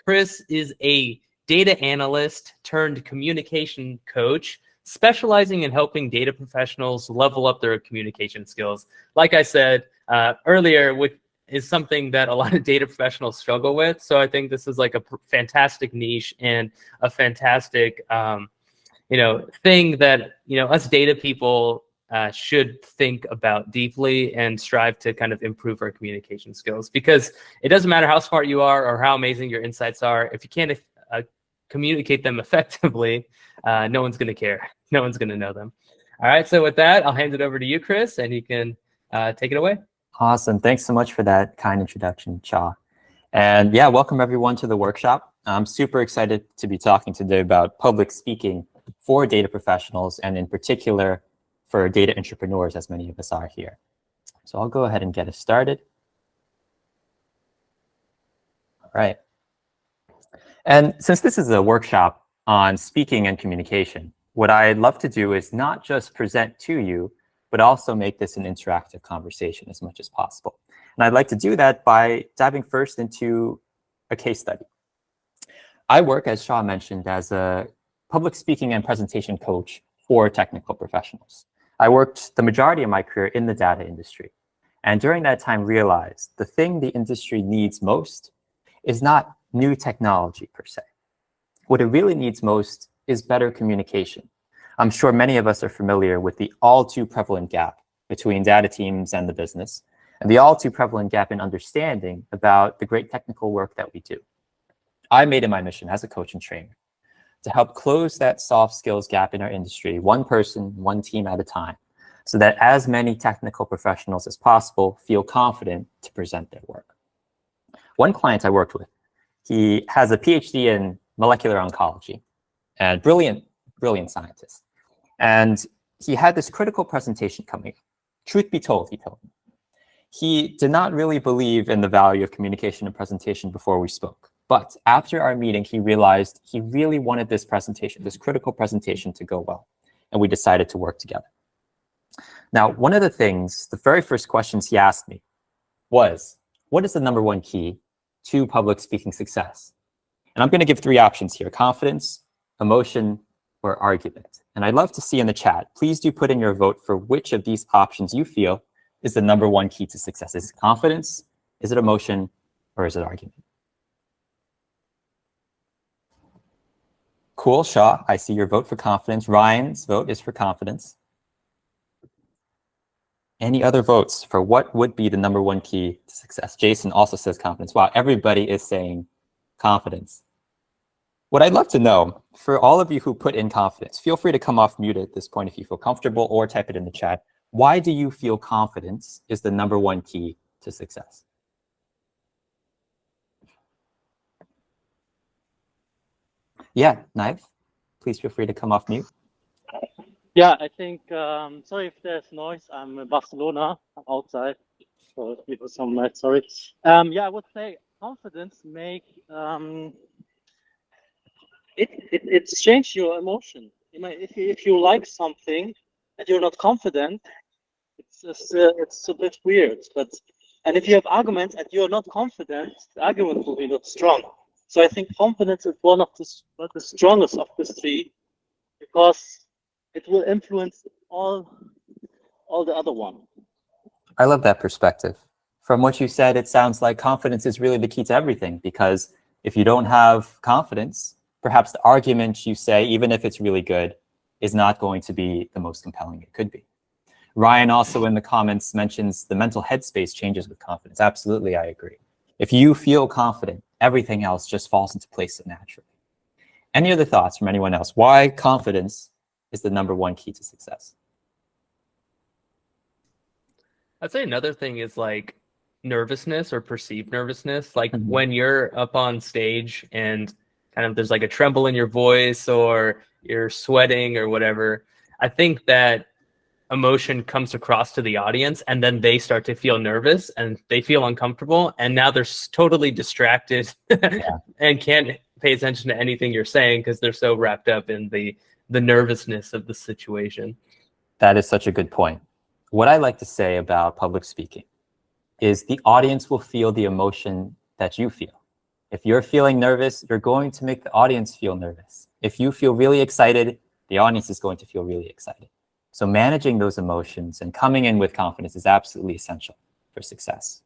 Chris is a data analyst turned communication coach, specializing in helping data professionals level up their communication skills. Like I said earlier, which is something that a lot of data professionals struggle with. So I think this is like a fantastic niche and a fantastic, thing that, us data people should think about deeply and strive to kind of improve our communication skills, because it doesn't matter how smart you are or how amazing your insights are. If you can't communicate them effectively, no one's going to care. No one's going to know them. All right. So with that, I'll hand it over to you, Chris, and you can take it away. Awesome. Thanks so much for that kind introduction, Cha. And yeah, welcome everyone to the workshop. I'm super excited to be talking today about public speaking for data professionals, and in particular for data entrepreneurs, as many of us are here. So I'll go ahead and get us started. All right. And since this is a workshop on speaking and communication, what I'd love to do is not just present to you, but also make this an interactive conversation as much as possible. And I'd like to do that by diving first into a case study. I work, as Shaw mentioned, as a public speaking and presentation coach for technical professionals. I worked the majority of my career in the data industry. And during that time, realized the thing the industry needs most is not new technology per se. What it really needs most is better communication. I'm sure many of us are familiar with the all too prevalent gap between data teams and the business, and the all too prevalent gap in understanding about the great technical work that we do. I made it my mission as a coach and trainer to help close that soft skills gap in our industry, one person, one team at a time, so that as many technical professionals as possible feel confident to present their work. One client I worked with, he has a PhD in molecular oncology and brilliant scientist. And he had this critical presentation coming up. Truth be told, he told me, he did not really believe in the value of communication and presentation before we spoke. But after our meeting, he realized he really wanted this presentation, this critical presentation, to go well. And we decided to work together. Now, one of the things, the very first questions he asked me was, what is the #1 key to public speaking success? And I'm going to give 3 options here: confidence, emotion, or argument. And I'd love to see in the chat, please do put in your vote for which of these options you feel is the #1 key to success. Is it confidence, is it emotion, or is it argument? Cool, Shaw, I see your vote for confidence. Ryan's vote is for confidence. Any other votes for what would be the #1 key to success? Jason also says confidence. Wow, everybody is saying confidence. What I'd love to know, for all of you who put in confidence, feel free to come off mute at this point if you feel comfortable, or type it in the chat. Why do you feel confidence is the #1 key to success? Yeah, Knife, please feel free to come off mute. Yeah, I think, sorry if there's noise, I'm in Barcelona, I'm outside, so it was some noise, sorry. Yeah, I would say confidence it's changed your emotion. If you like something and you're not confident, it's just, it's a bit weird. And if you have arguments and you're not confident, the argument will be not strong. So I think confidence is one of the strongest of the 3, because it will influence all the other one. I love that perspective. From what you said, it sounds like confidence is really the key to everything, because if you don't have confidence, perhaps the argument you say, even if it's really good, is not going to be the most compelling it could be. Ryan also in the comments mentions the mental headspace changes with confidence. Absolutely, I agree. If you feel confident, everything else just falls into place so naturally. Any other thoughts from anyone else? Why confidence is the #1 key to success? I'd say another thing is like nervousness or perceived nervousness. Like when you're up on stage and kind of there's like a tremble in your voice or you're sweating or whatever. I think that emotion comes across to the audience, and then they start to feel nervous and they feel uncomfortable, and now they're totally distracted and can't pay attention to anything you're saying because they're so wrapped up in the nervousness of the situation. That is such a good point. What I like to say about public speaking is the audience will feel the emotion that you feel. If you're feeling nervous, you're going to make the audience feel nervous. If you feel really excited, the audience is going to feel really excited. So managing those emotions and coming in with confidence is absolutely essential for success.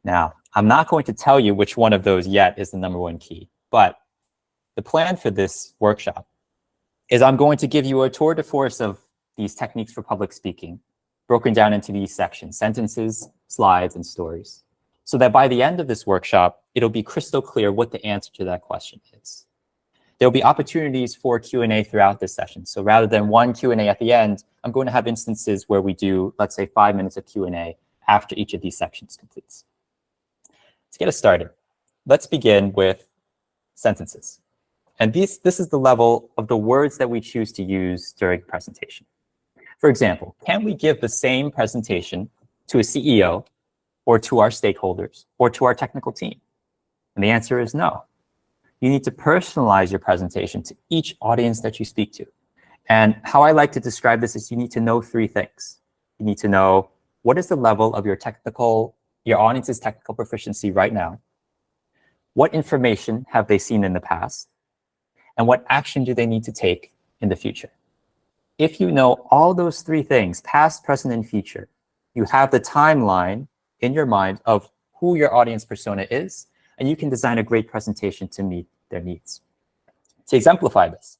Now, I'm not going to tell you which one of those yet is the #1 key, but the plan for this workshop is I'm going to give you a tour de force of these techniques for public speaking, broken down into these sections: sentences, slides, and stories, so that by the end of this workshop, it'll be crystal clear what the answer to that question is. There'll be opportunities for Q&A throughout this session. So rather than one Q&A at the end, I'm going to have instances where we do, let's say, 5 minutes of Q&A after each of these sections completes. Let's get us started. Let's begin with sentences. And this is the level of the words that we choose to use during the presentation. For example, can we give the same presentation to a CEO or to our stakeholders or to our technical team? And the answer is no. You need to personalize your presentation to each audience that you speak to. And how I like to describe this is you need to know 3 things. You need to know what is the level of your audience's technical proficiency right now? What information have they seen in the past? And what action do they need to take in the future? If you know all those 3 things, past, present, and future, you have the timeline in your mind of who your audience persona is, and you can design a great presentation to meet their needs. To exemplify this,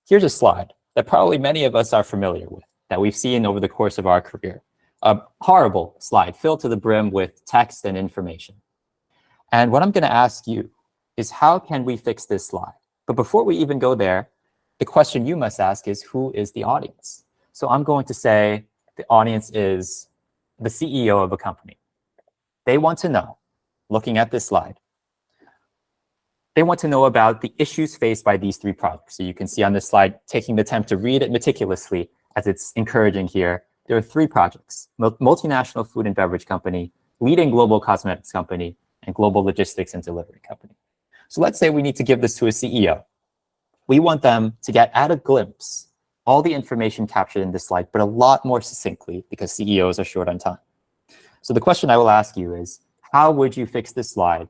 here's a slide that probably many of us are familiar with, that we've seen over the course of our career. A horrible slide filled to the brim with text and information. And what I'm going to ask you is, how can we fix this slide? But before we even go there, the question you must ask is, who is the audience? So I'm going to say the audience is the CEO of a company. They want to know, looking at this slide, they want to know about the issues faced by these 3 projects. So you can see on this slide, taking the time to read it meticulously, as it's encouraging here. There are 3 projects: multinational food and beverage company, leading global cosmetics company, and global logistics and delivery company. So let's say we need to give this to a CEO. We want them to get at a glimpse all the information captured in this slide, but a lot more succinctly, because CEOs are short on time. So the question I will ask you is, how would you fix this slide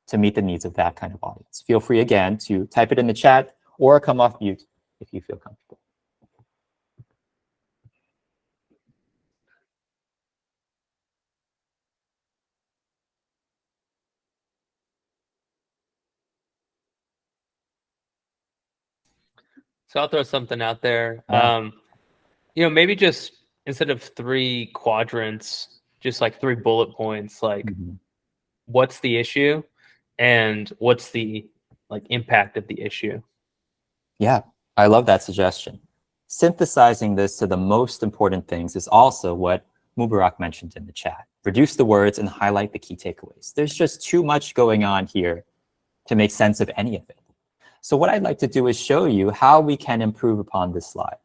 to meet the needs of that kind of audience? Feel free, again, to type it in the chat or come off mute if you feel comfortable. So I'll throw something out there. Yeah. Maybe just instead of 3 quadrants, just like 3 bullet points, like what's the issue and what's the impact of the issue. Yeah, I love that suggestion. Synthesizing this to the most important things is also what Mubarak mentioned in the chat. Reduce the words and highlight the key takeaways. There's just too much going on here to make sense of any of it. So what I'd like to do is show you how we can improve upon this slide.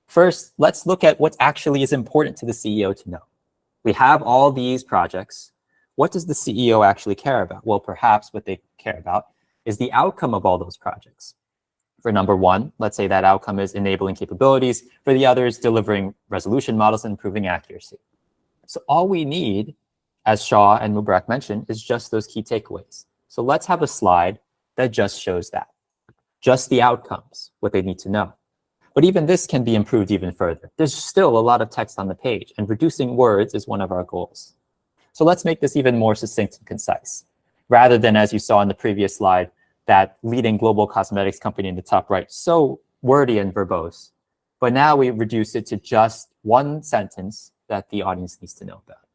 First, let's look at what actually is important to the CEO to know. We have all these projects. What does the CEO actually care about? Well, perhaps what they care about is the outcome of all those projects. For #1, let's say that outcome is enabling capabilities. For the others, delivering resolution models and improving accuracy. So all we need, as Shaw and Mubarak mentioned, is just those key takeaways. So let's have a slide that just shows that. Just the outcomes, what they need to know. But even this can be improved even further. There's still a lot of text on the page, and reducing words is one of our goals. So let's make this even more succinct and concise. Rather than, as you saw in the previous slide, that leading global cosmetics company in the top right, so wordy and verbose. But now we reduce it to just 1 sentence that the audience needs to know about.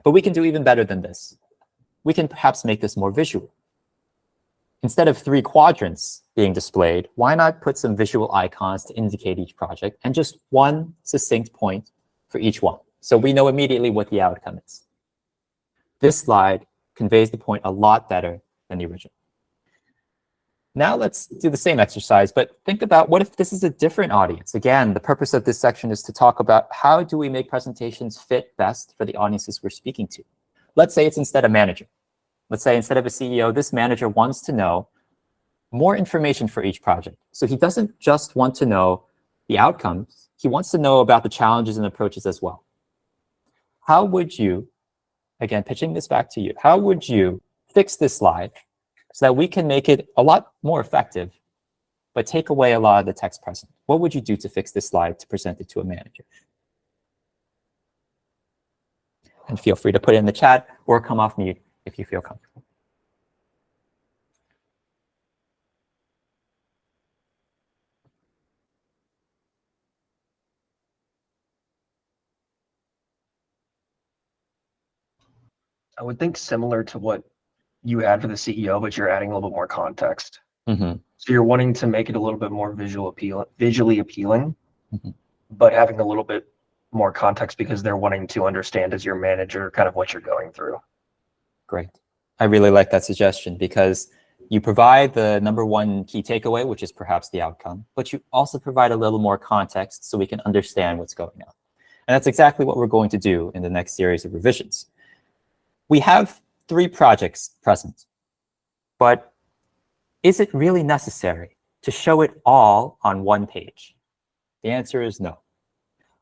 But we can do even better than this. We can perhaps make this more visual. Instead of 3 quadrants being displayed, why not put some visual icons to indicate each project and just 1 succinct point for each one, so we know immediately what the outcome is. This slide conveys the point a lot better than the original. Now let's do the same exercise, but think about, what if this is a different audience? Again, the purpose of this section is to talk about how do we make presentations fit best for the audiences we're speaking to. Let's say it's instead a manager. Let's say instead of a CEO, this manager wants to know more information for each project. So he doesn't just want to know the outcomes, he wants to know about the challenges and approaches as well. How would you, again, pitching this back to you, how would you fix this slide so that we can make it a lot more effective, but take away a lot of the text present? What would you do to fix this slide to present it to a manager? And feel free to put it in the chat or come off mute if you feel comfortable. I would think similar to what you had for the CEO, but you're adding a little bit more context. Mm-hmm. So you're wanting to make it a little bit more visually appealing, Mm-hmm. but having a little bit more context because they're wanting to understand as your manager kind of what you're going through. Great. I really like that suggestion because you provide the number one key takeaway, which is perhaps the outcome, but you also provide a little more context so we can understand what's going on. And that's exactly what we're going to do in the next series of revisions. We have 3 projects present, but is it really necessary to show it all on one page? The answer is no.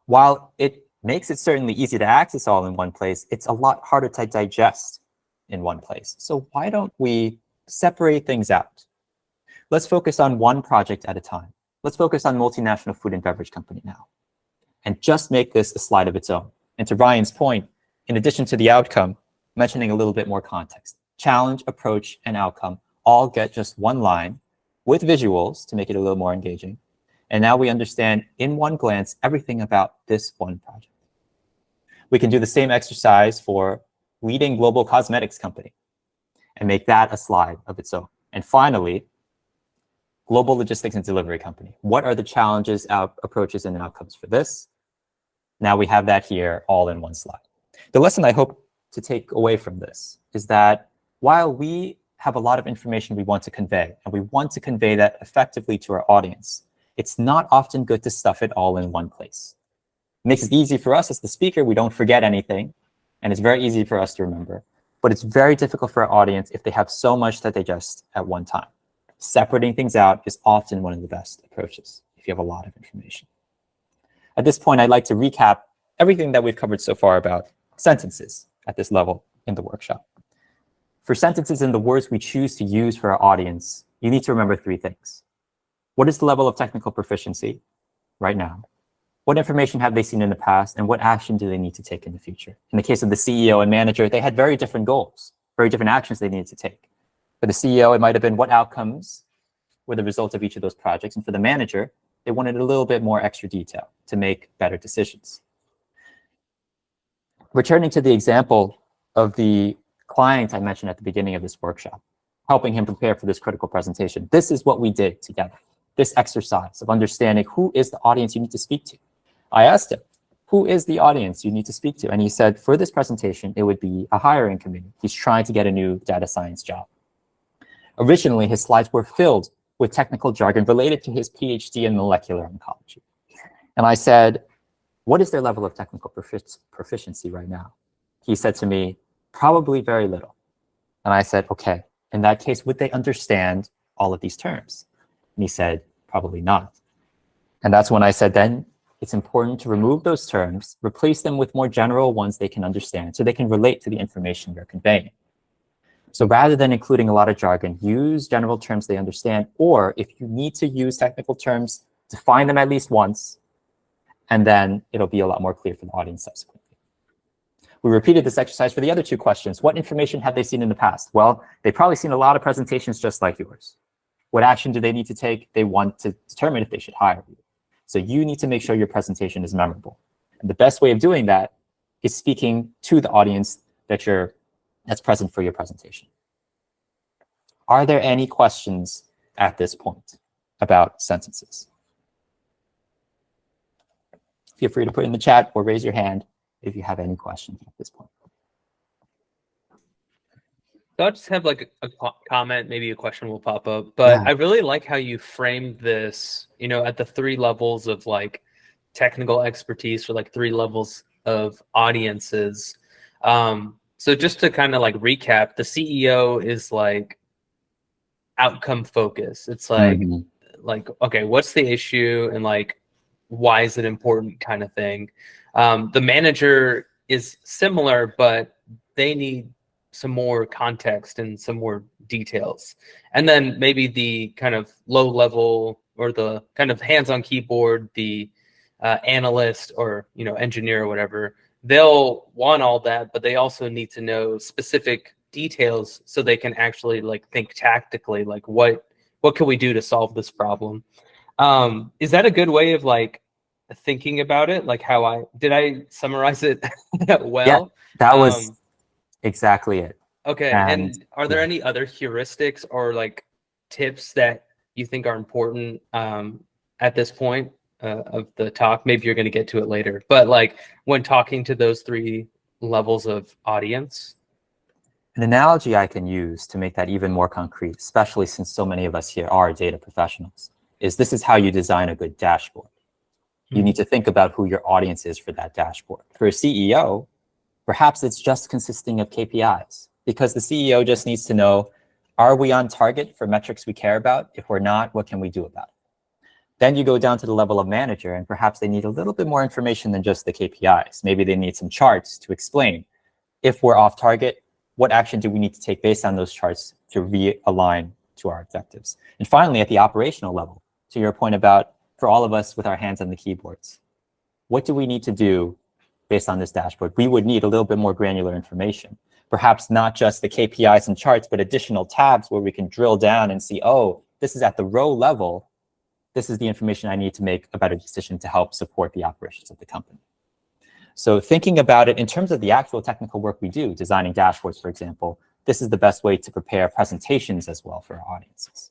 While it makes it certainly easy to access all in one place, it's a lot harder to digest in one place. So why don't we separate things out? Let's focus on one project at a time. Let's focus on multinational food and beverage company now, and just make this a slide of its own. And to Ryan's point, in addition to the outcome, mentioning a little bit more context. Challenge, approach, and outcome all get just one line with visuals to make it a little more engaging. And now we understand in one glance everything about this one project. We can do the same exercise for leading global cosmetics company and make that a slide of its own. And finally, global logistics and delivery company. What are the challenges, approaches, and outcomes for this? Now we have that here all in one slide. The lesson I hope to take away from this is that while we have a lot of information we want to convey, and we want to convey that effectively to our audience, it's not often good to stuff it all in one place. It makes it easy for us as the speaker, we don't forget anything, and it's very easy for us to remember. But it's very difficult for our audience if they have so much to digest at one time. Separating things out is often one of the best approaches if you have a lot of information. At this point, I'd like to recap everything that we've covered so far about sentences at this level in the workshop. For sentences and the words we choose to use for our audience, you need to remember 3 things. What is the level of technical proficiency right now? What information have they seen in the past, and what action do they need to take in the future? In the case of the CEO and manager, they had very different goals, very different actions they needed to take. For the CEO, it might have been what outcomes were the result of each of those projects. And for the manager, they wanted a little bit more extra detail to make better decisions. Returning to the example of the client I mentioned at the beginning of this workshop, helping him prepare for this critical presentation, this is what we did together, this exercise of understanding who is the audience you need to speak to. I asked him, who is the audience you need to speak to? And he said, for this presentation, it would be a hiring committee. He's trying to get a new data science job. Originally, his slides were filled with technical jargon related to his PhD in molecular oncology. And I said, what is their level of technical proficiency right now? He said to me, probably very little. And I said, okay, in that case, would they understand all of these terms? And he said, probably not. And that's when I said, then it's important to remove those terms, replace them with more general ones they can understand so they can relate to the information you're conveying. So rather than including a lot of jargon, use general terms they understand, or if you need to use technical terms, define them at least once, and then it'll be a lot more clear for the audience subsequently. We repeated this exercise for the other 2 questions. What information have they seen in the past? Well, they've probably seen a lot of presentations just like yours. What action do they need to take? They want to determine if they should hire you. So you need to make sure your presentation is memorable. And the best way of doing that is speaking to the audience that's present for your presentation. Are there any questions at this point about sentences? Feel free to put in the chat or raise your hand if you have any questions at this point. So I'll just have like a comment, maybe a question will pop up, but Yeah. I really like how you framed this, at the 3 levels of like technical expertise for like 3 levels of audiences. So just to kind of like recap, the CEO is like outcome focused. It's like, okay, what's the issue and like, why is it important kind of thing. The manager is similar, but they need some more context and some more details. And then maybe the kind of low level or the kind of hands-on keyboard, the analyst or engineer or whatever, they'll want all that, but they also need to know specific details so they can actually like think tactically, like what can we do to solve this problem. Is that a good way of like thinking about it? Like did I summarize it well? Yeah, that was exactly it. Okay. And are there any other heuristics or like tips that you think are important at this point of the talk? Maybe you're going to get to it later, but like when talking to those 3 levels of audience. An analogy I can use to make that even more concrete, especially since so many of us here are data professionals, is this is how you design a good dashboard. You need to think about who your audience is for that dashboard. For a CEO, perhaps it's just consisting of KPIs, because the CEO just needs to know, are we on target for metrics we care about? If we're not, what can we do about it? Then you go down to the level of manager, and perhaps they need a little bit more information than just the KPIs. Maybe they need some charts to explain, if we're off target, what action do we need to take based on those charts to realign to our objectives? And finally, at the operational level, to your point about for all of us with our hands on the keyboards, what do we need to do based on this dashboard? We would need a little bit more granular information. Perhaps not just the KPIs and charts, but additional tabs where we can drill down and see, oh, this is at the row level. This is the information I need to make a better decision to help support the operations of the company. So thinking about it in terms of the actual technical work we do, designing dashboards, for example, this is the best way to prepare presentations as well for our audiences.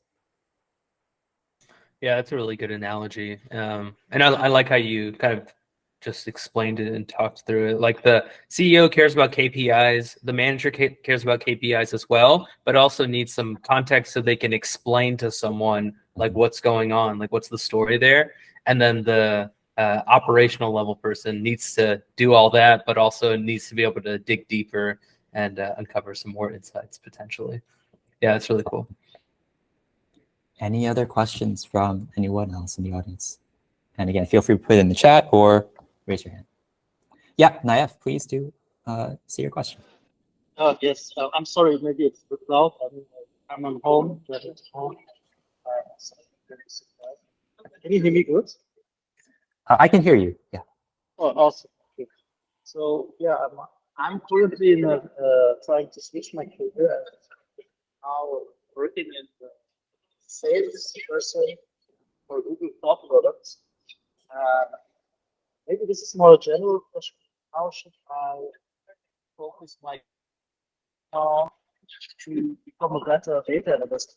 Yeah, that's a really good analogy. And I like how you kind of just explained it and talked through it. Like the CEO cares about KPIs, the manager cares about KPIs as well, but also needs some context so they can explain to someone like what's going on, like what's the story there. And then the operational level person needs to do all that, but also needs to be able to dig deeper and uncover some more insights potentially. Yeah, it's really cool. Any other questions from anyone else in the audience? And again, feel free to put it in the chat or raise your hand. Yeah, Naif, please do see your question. Yes, I'm sorry, maybe it's a bit loud. I'm on home. Can you hear me good? I can hear you, yeah. Oh, awesome. Okay. So yeah, I'm currently in trying to switch my career. Now working in the sales person for Google Cloud products. Maybe this is more a general question. How should I focus my to become a better data analyst?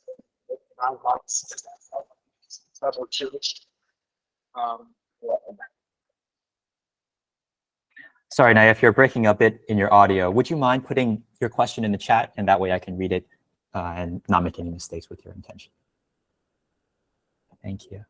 Sorry, Naif, you're breaking a bit in your audio. Would you mind putting your question in the chat, and that way I can read it and not make any mistakes with your intention? Thank you.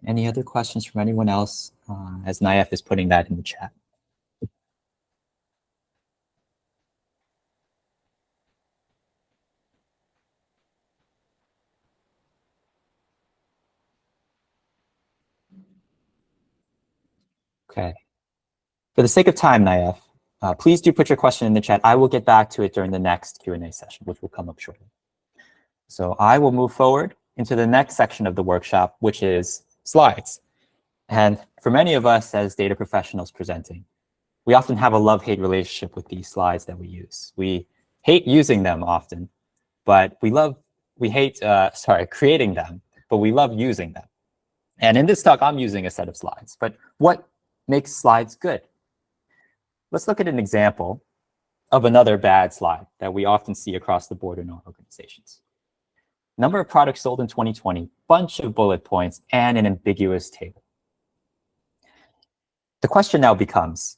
Any other questions from anyone else as Naif is putting that in the chat? Okay. For the sake of time, Naif, please do put your question in the chat. I will get back to it during the next Q&A session, which will come up shortly. So I will move forward into the next section of the workshop, which is slides. And for many of us as data professionals presenting, we often have a love-hate relationship with these slides that we use. We hate using them often, but we hate creating them, but we love using them. And in this talk, I'm using a set of slides. But what makes slides good? Let's look at an example of another bad slide that we often see across the board in our organizations. Number of products sold in 2020, bunch of bullet points, and an ambiguous table. The question now becomes,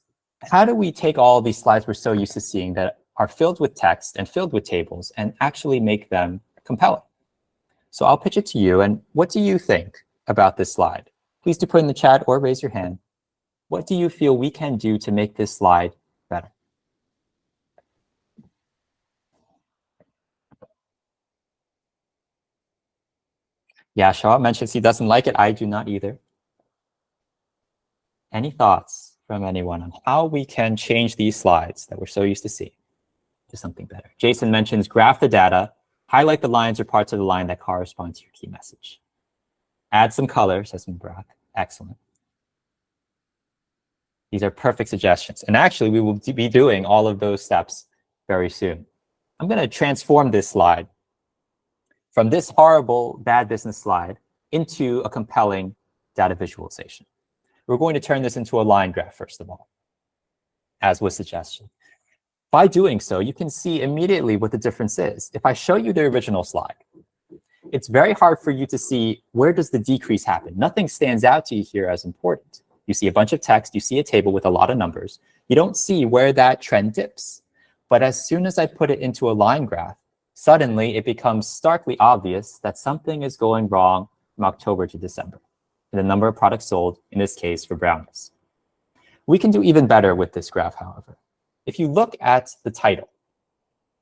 how do we take all of these slides we're so used to seeing that are filled with text and filled with tables and actually make them compelling? So I'll pitch it to you, and what do you think about this slide? Please do put in the chat or raise your hand. What do you feel we can do to make this slide better? Yeah, Shaw mentions he doesn't like it. I do not either. Any thoughts from anyone on how we can change these slides that we're so used to seeing to something better? Jason mentions graph the data, highlight the lines or parts of the line that correspond to your key message. Add some color, says Mbrak. Excellent. These are perfect suggestions. And actually, we will be doing all of those steps very soon. I'm going to transform this slide from this horrible, bad business slide into a compelling data visualization. We're going to turn this into a line graph, first of all, as was suggested. By doing so, you can see immediately what the difference is. If I show you the original slide, it's very hard for you to see where does the decrease happen. Nothing stands out to you here as important. You see a bunch of text, you see a table with a lot of numbers. You don't see where that trend dips. But as soon as I put it into a line graph, suddenly it becomes starkly obvious that something is going wrong from October to December in the number of products sold, in this case for brownies. We can do even better with this graph, however. If you look at the title,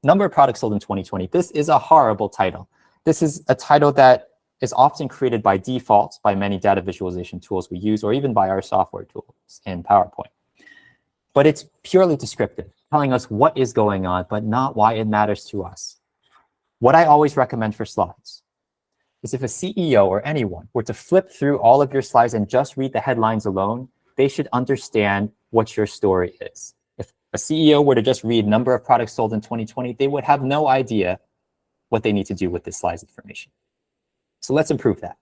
number of products sold in 2020, this is a horrible title. This is a title that is often created by default by many data visualization tools we use, or even by our software tools in PowerPoint. But it's purely descriptive, telling us what is going on, but not why it matters to us. What I always recommend for slides is if a CEO or anyone were to flip through all of your slides and just read the headlines alone, they should understand what your story is. If a CEO were to just read number of products sold in 2020, they would have no idea what they need to do with this slide's information. So let's improve that.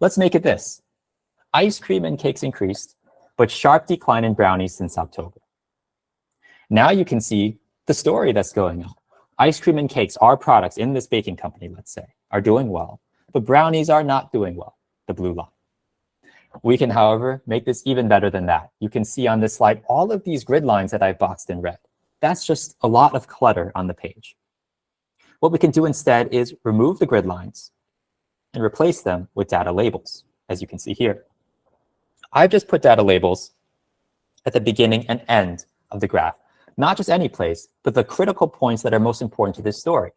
Let's make it this. Ice cream and cakes increased, but sharp decline in brownies since October. Now you can see the story that's going on. Ice cream and cakes, our products in this baking company, let's say, are doing well, but brownies are not doing well, the blue line. We can, however, make this even better than that. You can see on this slide all of these grid lines that I've boxed in red. That's just a lot of clutter on the page. What we can do instead is remove the grid lines and replace them with data labels, as you can see here. I've just put data labels at the beginning and end of the graph, not just any place, but the critical points that are most important to this story.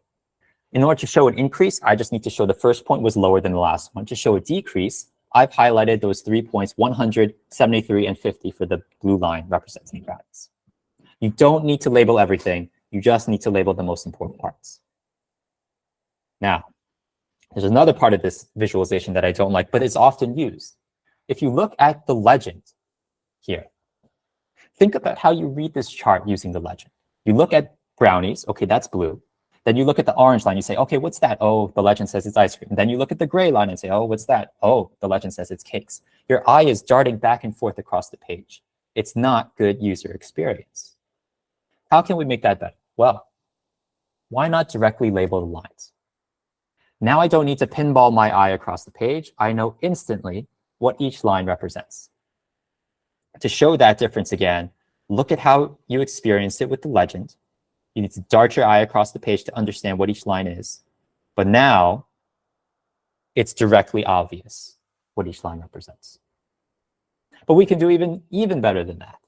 In order to show an increase, I just need to show the first point was lower than the last one. To show a decrease, I've highlighted those 3 points, 100, 73, and 50 for the blue line representing brownies. You don't need to label everything. You just need to label the most important parts. Now, there's another part of this visualization that I don't like, but it's often used. If you look at the legend here, think about how you read this chart using the legend. You look at brownies, okay, that's blue. Then you look at the orange line, you say, okay, what's that? Oh, the legend says it's ice cream. Then you look at the gray line and say, oh, what's that? Oh, the legend says it's cakes. Your eye is darting back and forth across the page. It's not good user experience. How can we make that better? Well, why not directly label the lines? Now I don't need to pinball my eye across the page. I know instantly what each line represents. To show that difference again, look at how you experienced it with the legend. You need to dart your eye across the page to understand what each line is. But now it's directly obvious what each line represents. But we can do even better than that.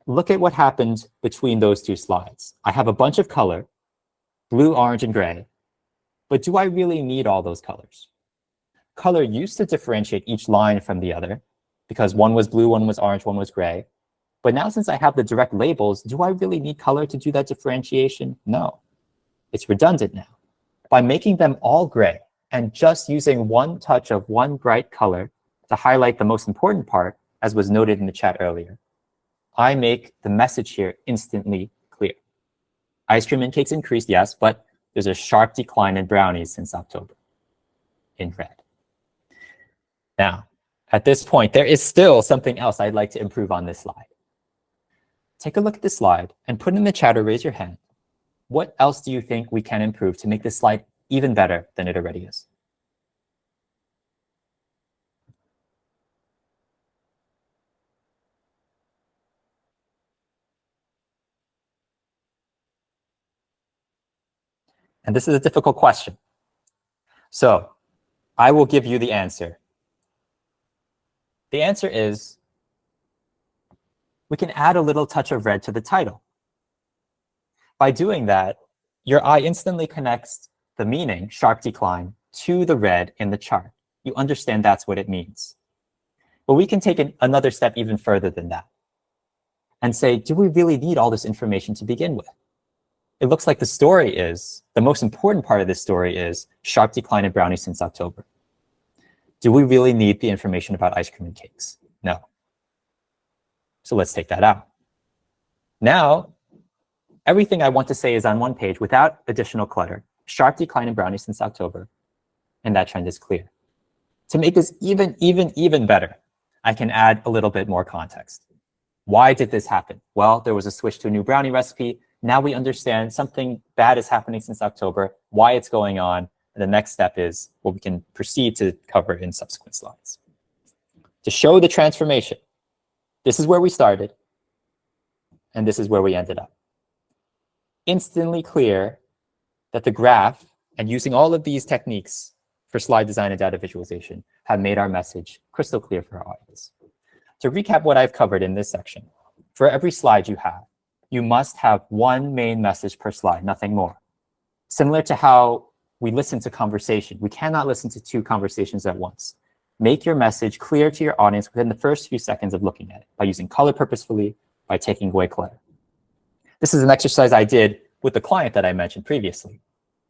Look at what happened between those two slides. I have a bunch of color, blue, orange, and gray. But do I really need all those colors? Color used to differentiate each line from the other because one was blue, one was orange, one was gray. But now since I have the direct labels, do I really need color to do that differentiation? No, it's redundant now. By making them all gray and just using one touch of one bright color to highlight the most important part, as was noted in the chat earlier, I make the message here instantly clear. Ice cream and cakes increased, yes, but there's a sharp decline in brownies since October in red. Now, at this point, there is still something else I'd like to improve on this slide. Take a look at this slide and put in the chat or raise your hand. What else do you think we can improve to make this slide even better than it already is? And this is a difficult question. So I will give you the answer. The answer is we can add a little touch of red to the title. By doing that, your eye instantly connects the meaning, sharp decline, to the red in the chart. You understand that's what it means. But we can take another step even further than that and say, do we really need all this information to begin with? It looks like the most important part of this story is sharp decline in brownies since October. Do we really need the information about ice cream and cakes? No. So let's take that out. Now, everything I want to say is on one page without additional clutter. Sharp decline in brownies since October, and that trend is clear. To make this even better, I can add a little bit more context. Why did this happen? Well, there was a switch to a new brownie recipe. Now we understand something bad is happening since October, why it's going on, and the next step is what we can proceed to cover in subsequent slides. To show the transformation, this is where we started, and this is where we ended up. Instantly clear that the graph and using all of these techniques for slide design and data visualization have made our message crystal clear for our audience. To recap what I've covered in this section, for every slide you must have one main message per slide, nothing more. Similar to how we listen to conversation, we cannot listen to two conversations at once. Make your message clear to your audience within the first few seconds of looking at it by using color purposefully, by taking away clutter. This is an exercise I did with the client that I mentioned previously.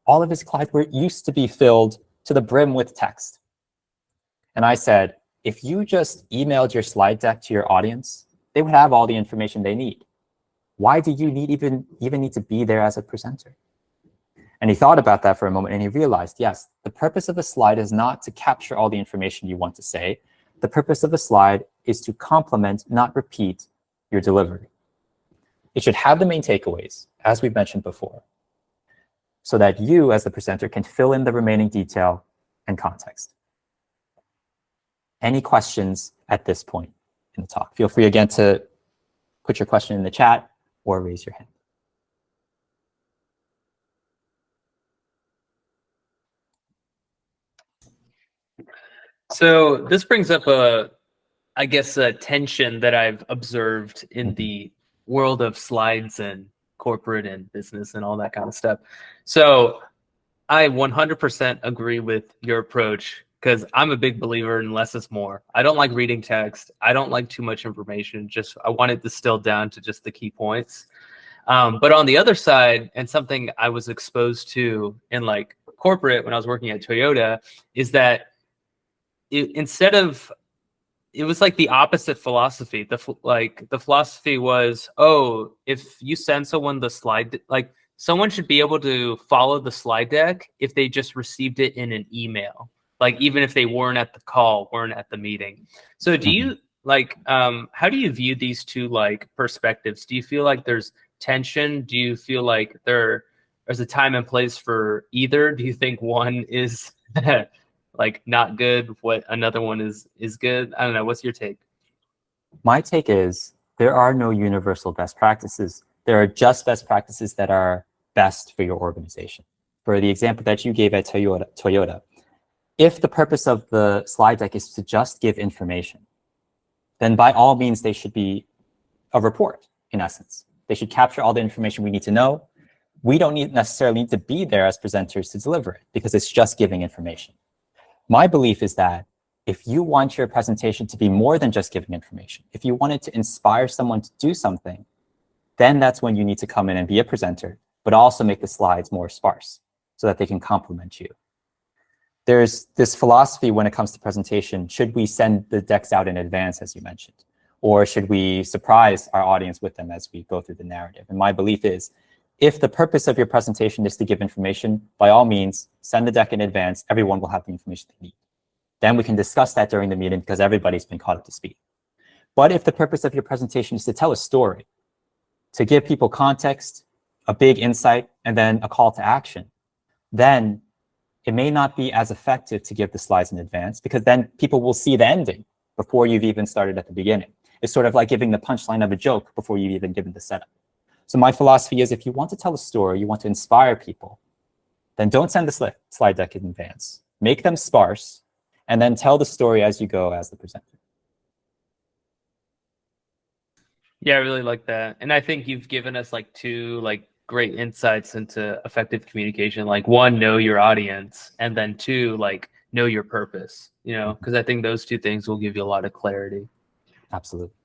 All of his slides used to be filled to the brim with text. And I said, if you just emailed your slide deck to your audience, they would have all the information they need. Why do you even need to be there as a presenter? And he thought about that for a moment and he realized, yes, the purpose of a slide is not to capture all the information you want to say. The purpose of a slide is to complement, not repeat, your delivery. It should have the main takeaways, as we've mentioned before, so that you, as the presenter, can fill in the remaining detail and context. Any questions at this point in the talk? Feel free again to put your question in the chat or raise your hand. So this brings up I guess, a tension that I've observed in the world of slides and corporate and business and all that kind of stuff. So I 100% agree with your approach because I'm a big believer in less is more. I don't like reading text. I don't like too much information. I want it distilled down to just the key points. But on the other side, and something I was exposed to in like corporate when I was working at Toyota, is that it was like the opposite philosophy. The philosophy was, oh, if you send someone the slide, like someone should be able to follow the slide deck if they just received it in an email, like even if they weren't at the call, weren't at the meeting. So do you how do you view these two like perspectives? Do you feel like there's tension? Do you feel like there's a time and place for either? Do you think one is like not good, what another one is good? I don't know. What's your take? My take is there are no universal best practices. There are just best practices that are best for your organization. For the example that you gave at Toyota, if the purpose of the slide deck is to just give information, then by all means, they should be a report, in essence. They should capture all the information we need to know. We don't necessarily need to be there as presenters to deliver it because it's just giving information. My belief is that if you want your presentation to be more than just giving information, if you want it to inspire someone to do something, then that's when you need to come in and be a presenter, but also make the slides more sparse so that they can complement you. There's this philosophy when it comes to presentation. Should we send the decks out in advance, as you mentioned? Or should we surprise our audience with them as we go through the narrative? And my belief is, if the purpose of your presentation is to give information, by all means, send the deck in advance. Everyone will have the information they need. Then we can discuss that during the meeting because everybody's been caught up to speed. But if the purpose of your presentation is to tell a story, to give people context, a big insight, and then a call to action, then it may not be as effective to give the slides in advance because then people will see the ending before you've even started at the beginning. It's sort of like giving the punchline of a joke before you've even given the setup. So my philosophy is if you want to tell a story, you want to inspire people, then don't send the slide deck in advance. Make them sparse, and then tell the story as you go as the presenter. Yeah, I really like that. And I think you've given us like two like great insights into effective communication. Like, one, know your audience, and then two, like, know your purpose, you know, because I think those two things will give you a lot of clarity. Absolutely.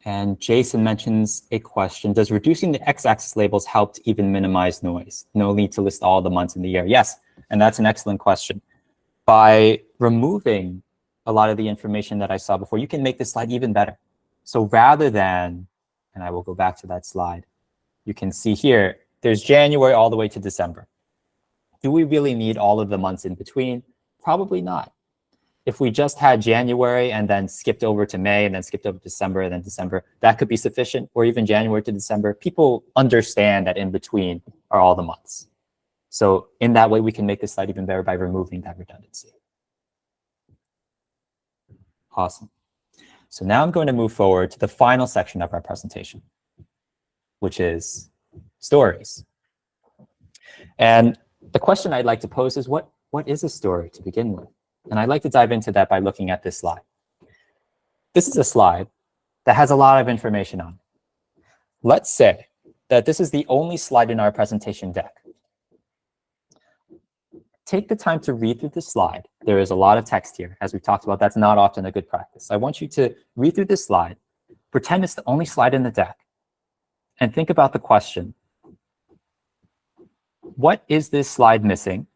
And Jason mentions a question: does reducing the x-axis labels help to even minimize noise? No need to list all the months in the year. Yes, and that's an excellent question. By removing a lot of the information that I saw before, you can make this slide even better. So rather than, and I will go back to that slide, you can see here, there's January all the way to December. Do we really need all of the months in between? Probably not. If we just had January and then skipped over to May and then skipped over to December and then December, that could be sufficient, or even January to December. People understand that in between are all the months. So in that way, we can make this slide even better by removing that redundancy. Awesome. So now I'm going to move forward to the final section of our presentation, which is stories. And the question I'd like to pose is, what is a story to begin with? And I'd like to dive into that by looking at this slide. This is a slide that has a lot of information on it. Let's say that this is the only slide in our presentation deck. Take the time to read through this slide. There is a lot of text here. As we talked about, that's not often a good practice. I want you to read through this slide, pretend it's the only slide in the deck, and think about the question: what is this slide missing?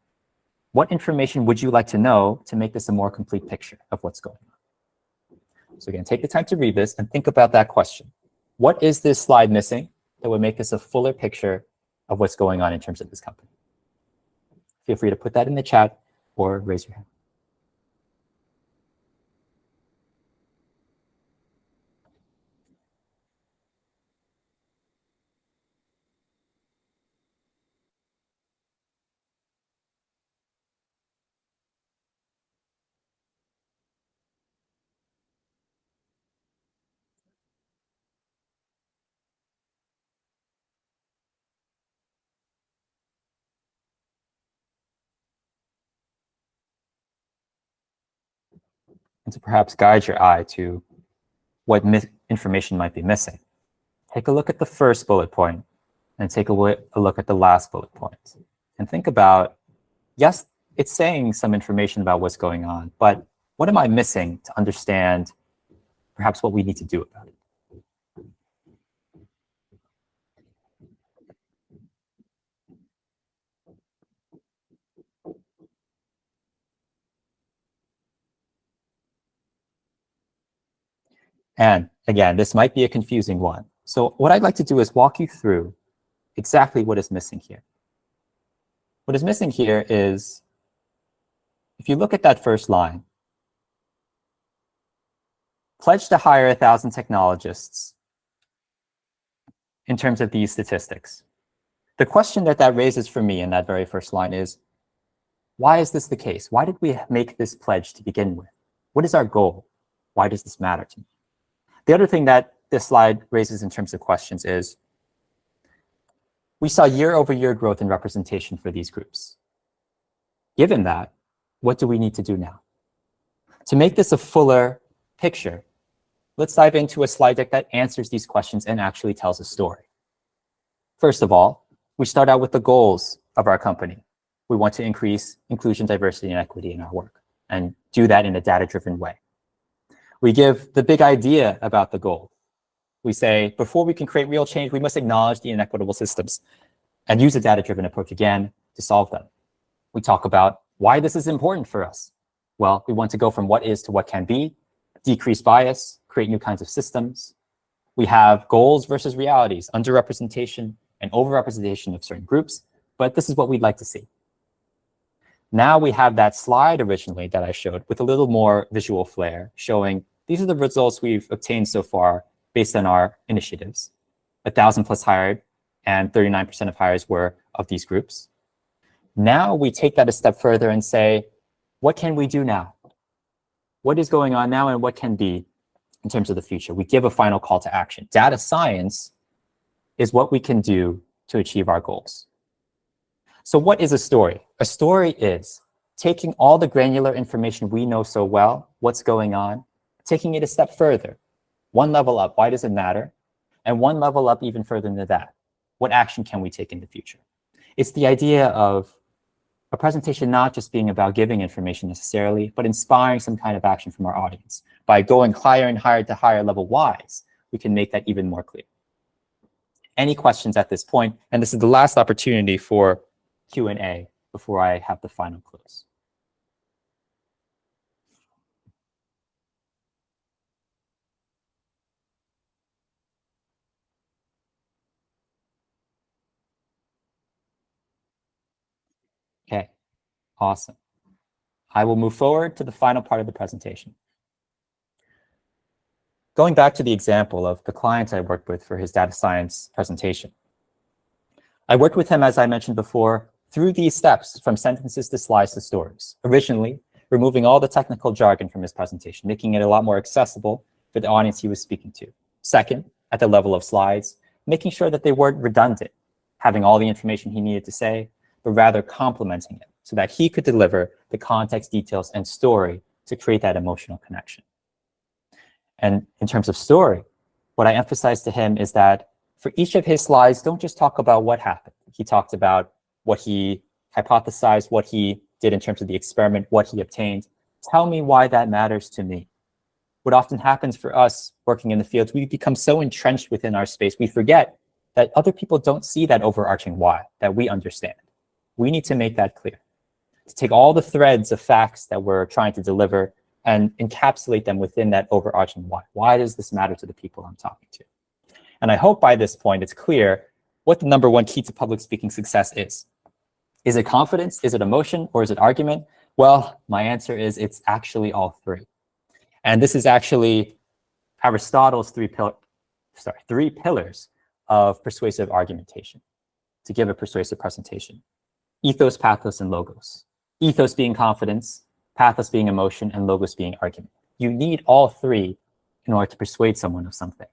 What information would you like to know to make this a more complete picture of what's going on? So again, take the time to read this and think about that question. What is this slide missing that would make this a fuller picture of what's going on in terms of this company? Feel free to put that in the chat or raise your hand. And to perhaps guide your eye to what information might be missing, take a look at the first bullet point and take a look at the last bullet point. And think about, yes, it's saying some information about what's going on, but what am I missing to understand perhaps what we need to do about it? And again, this might be a confusing one. So what I'd like to do is walk you through exactly what is missing here. What is missing here is, if you look at that first line, pledge to hire 1,000 technologists in terms of these statistics. The question that raises for me in that very first line is, why is this the case? Why did we make this pledge to begin with? What is our goal? Why does this matter to me? The other thing that this slide raises in terms of questions is, we saw year-over-year growth in representation for these groups. Given that, what do we need to do now? To make this a fuller picture, let's dive into a slide deck that answers these questions and actually tells a story. First of all, we start out with the goals of our company. We want to increase inclusion, diversity, and equity in our work, and do that in a data-driven way. We give the big idea about the goal. We say, before we can create real change, we must acknowledge the inequitable systems and use a data-driven approach again to solve them. We talk about why this is important for us. Well, we want to go from what is to what can be, decrease bias, create new kinds of systems. We have goals versus realities, underrepresentation and overrepresentation of certain groups, but this is what we'd like to see. Now we have that slide originally that I showed with a little more visual flair, showing these are the results we've obtained so far based on our initiatives. 1,000 plus hired, and 39% of hires were of these groups. Now we take that a step further and say, what can we do now? What is going on now and what can be in terms of the future? We give a final call to action. Data science is what we can do to achieve our goals. So what is a story? A story is taking all the granular information we know so well, what's going on, taking it a step further, one level up, why does it matter? And one level up even further than that. What action can we take in the future? It's the idea of a presentation not just being about giving information necessarily, but inspiring some kind of action from our audience. By going higher and higher to higher level whys, we can make that even more clear. Any questions at this point? And this is the last opportunity for Q&A before I have the final close. Okay, awesome. I will move forward to the final part of the presentation. Going back to the example of the client I worked with for his data science presentation. I worked with him, as I mentioned before, through these steps from sentences to slides to stories. Originally, removing all the technical jargon from his presentation, making it a lot more accessible for the audience he was speaking to. Second, at the level of slides, making sure that they weren't redundant, having all the information he needed to say, but rather complementing it so that he could deliver the context, details, and story to create that emotional connection. And in terms of story, what I emphasized to him is that for each of his slides, don't just talk about what happened. He talked about what he hypothesized, what he did in terms of the experiment, what he obtained. Tell me why that matters to me. What often happens for us working in the fields, we become so entrenched within our space, we forget that other people don't see that overarching why that we understand. We need to make that clear. To take all the threads of facts that we're trying to deliver and encapsulate them within that overarching why. Why does this matter to the people I'm talking to? And I hope by this point it's clear what the number one key to public speaking success is. Is it confidence? Is it emotion? Or is it argument? Well, my answer is it's actually all three. And this is actually Aristotle's three pillars of persuasive argumentation to give a persuasive presentation. Ethos, pathos, and logos. Ethos being confidence, pathos being emotion, and logos being argument. You need all three in order to persuade someone of something.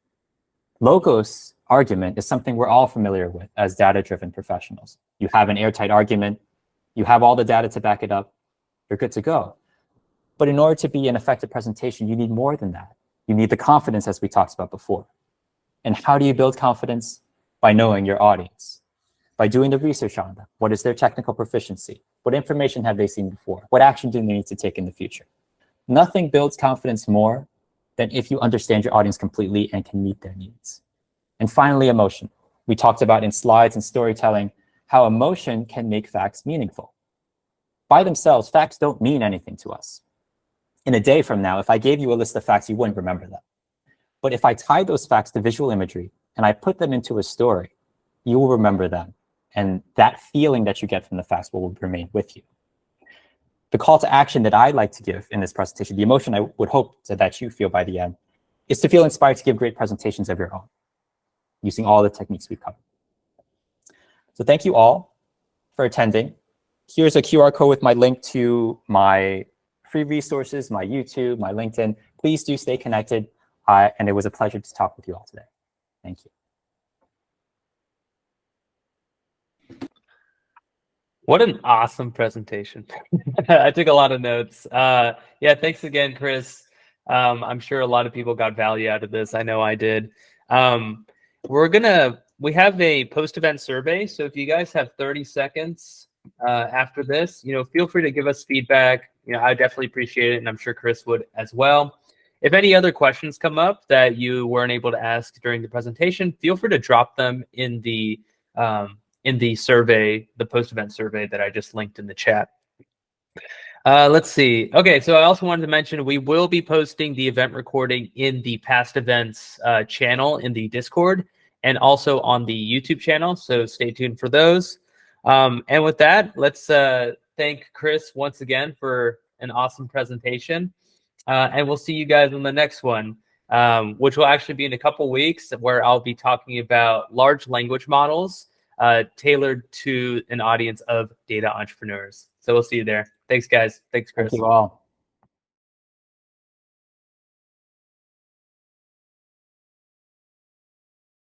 Logos argument is something we're all familiar with as data-driven professionals. You have an airtight argument, you have all the data to back it up, you're good to go. But in order to be an effective presentation, you need more than that. You need the confidence, as we talked about before. And how do you build confidence? By knowing your audience, by doing the research on them. What is their technical proficiency? What information have they seen before? What action do they need to take in the future? Nothing builds confidence more than if you understand your audience completely and can meet their needs. And finally, emotion. We talked about in slides and storytelling how emotion can make facts meaningful. By themselves, facts don't mean anything to us. In a day from now, if I gave you a list of facts, you wouldn't remember them. But if I tie those facts to visual imagery and I put them into a story, you will remember them. And that feeling that you get from the facts will remain with you. The call to action that I'd like to give in this presentation, the emotion I would hope that you feel by the end, is to feel inspired to give great presentations of your own, using all the techniques we've covered. So thank you all for attending. Here's a QR code with my link to my free resources, my YouTube, my LinkedIn. Please do stay connected. And it was a pleasure to talk with you all today. Thank you. What an awesome presentation. I took a lot of notes. Yeah, thanks again, Chris. I'm sure a lot of people got value out of this. I know I did. We have a post-event survey. So if you guys have 30 seconds after this, feel free to give us feedback. I definitely appreciate it. And I'm sure Chris would as well. If any other questions come up that you weren't able to ask during the presentation, feel free to drop them in the survey, the post-event survey that I just linked in the chat. Let's see. Okay, so I also wanted to mention we will be posting the event recording in the past events channel in the Discord and also on the YouTube channel. So stay tuned for those. And with that, let's thank Chris once again for an awesome presentation. And we'll see you guys on the next one, which will actually be in a couple weeks, where I'll be talking about large language models tailored to an audience of data entrepreneurs. So we'll see you there. Thanks, guys. Thanks, Chris. Thank you all.